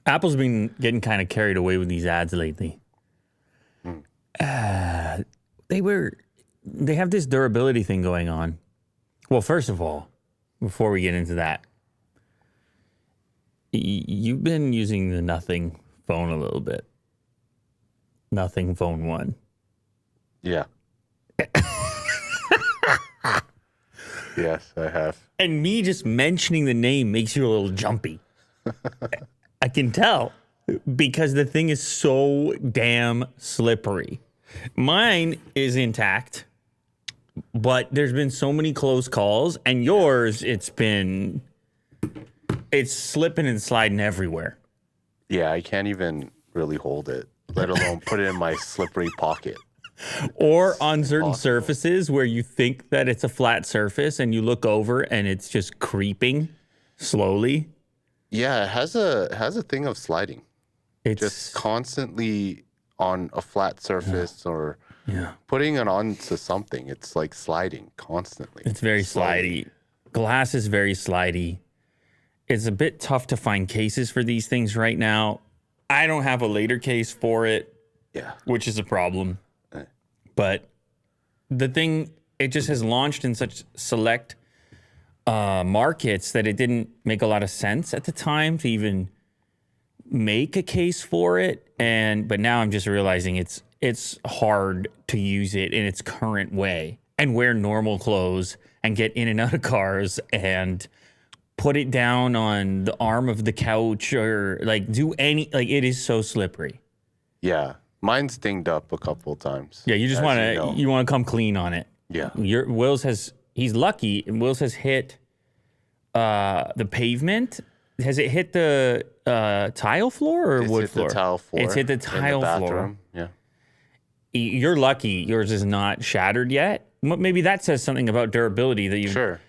Apple's been getting kind of carried away with these ads lately. They have this durability thing going on. Well, first of all, before we get into that, you've been using the Nothing phone a little bit. Nothing Phone 1. Yeah. Yes, I have. And me just mentioning the name makes you a little jumpy. I can tell because the thing is so damn slippery. Mine is intact, but there's been so many close calls, and yours, it's slipping and sliding everywhere. Yeah, I can't even really hold it, let alone put it in my slippery pocket. Or on certain surfaces where you think that it's a flat surface and you look over and it's just creeping slowly. Yeah, it has a thing of sliding. It's just constantly on a flat surface or putting it onto something. It's like sliding constantly. It's very slidey. Glass is very slidey. It's a bit tough to find cases for these things right now. I don't have a later case for it, which is a problem. But the thing, it just has launched in such select markets that it didn't make a lot of sense at the time to even make a case for it. But now I'm just realizing it's hard to use it in its current way and wear normal clothes and get in and out of cars and put it down on the arm of the couch or do it is so slippery. Yeah. Mine's dinged up a couple of times. Yeah, you just want to come clean on it. Yeah. He's lucky, and Will's has hit the pavement. Has it hit the tile floor or wood floor? It's hit the tile floor. It's hit the tile floor. Yeah. You're lucky yours is not shattered yet. Maybe that says something about durability that you. Sure.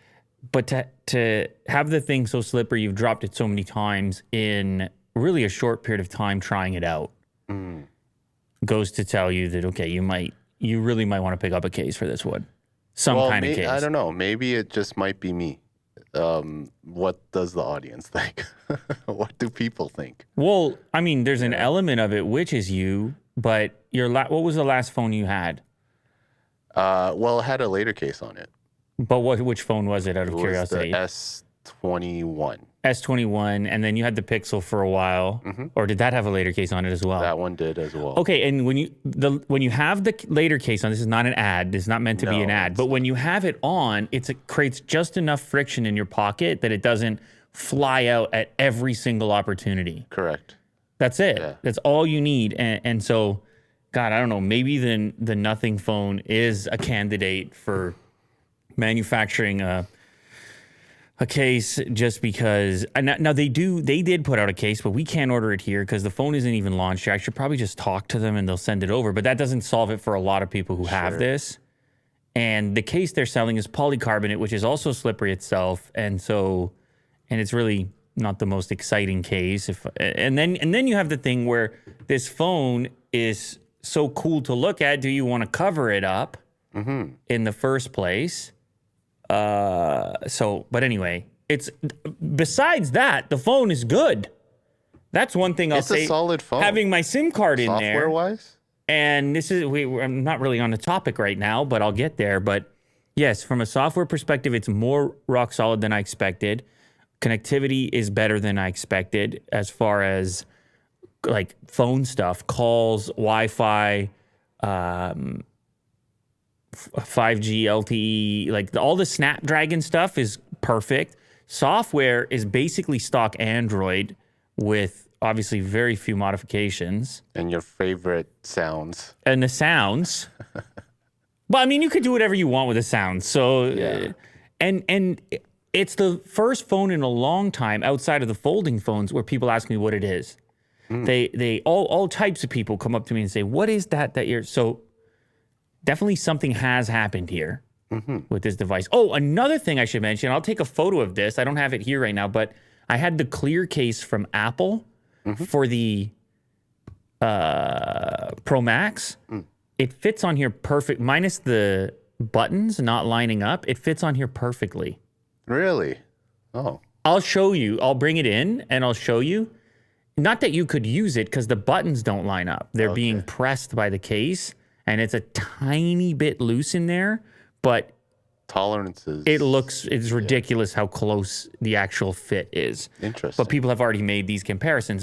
But to have the thing so slippery, you've dropped it so many times in really a short period of time trying it out. Goes to tell you that, okay, you really might want to pick up a case for this one. Some kind of case. I don't know. Maybe it just might be me. What does the audience think? What do people think? Well, I mean, there's an element of it, which is you, but what was the last phone you had? Well, it had a later case on it. But which phone was it, out of curiosity? It was the S21. S21, and then you had the Pixel for a while, or did that have a later case on it as well? That one did as well. Okay, and when you have the later case on, this is not an ad. This is not meant to be an ad. But when you have it on, it creates just enough friction in your pocket that it doesn't fly out at every single opportunity. Correct. That's it. Yeah. That's all you need. And so, God, I don't know. Maybe the Nothing phone is a candidate for manufacturing a case, just because now they did put out a case, but we can't order it here because the phone isn't even launched yet. I should probably just talk to them and they'll send it over, but that doesn't solve it for a lot of people who have this. And the case they're selling is polycarbonate, which is also slippery itself, and it's really not the most exciting case. And then you have the thing where this phone is so cool to look at. Do you want to cover it up in the first place? But anyway, besides that, the phone is good. That's one thing I'll say. It's a solid phone. Having my SIM card in there. Software-wise? And this is, I'm not really on the topic right now, but I'll get there. But yes, from a software perspective, it's more rock solid than I expected. Connectivity is better than I expected as far as like phone stuff, calls, Wi-Fi, 5G, LTE, like all the Snapdragon stuff is perfect. Software is basically stock Android with obviously very few modifications. And your favorite sounds. And the sounds. Well, I mean, you could do whatever you want with the sounds. So, and it's the first phone in a long time outside of the folding phones where people ask me what it is. They all types of people come up to me and say, what is that you're... So definitely something has happened here with this device. Oh, another thing I should mention, I'll take a photo of this. I don't have it here right now, but I had the clear case from Apple for the Pro Max. It fits on here perfect, minus the buttons not lining up. It fits on here perfectly. Really? Oh. I'll show you. I'll bring it in and I'll show you. not that you could use it because the buttons don't line up. They're being Okay. pressed by the case, and it's a tiny bit loose in there, but Tolerances. it's ridiculous how close the actual fit is. Interesting. But people have already made these comparisons.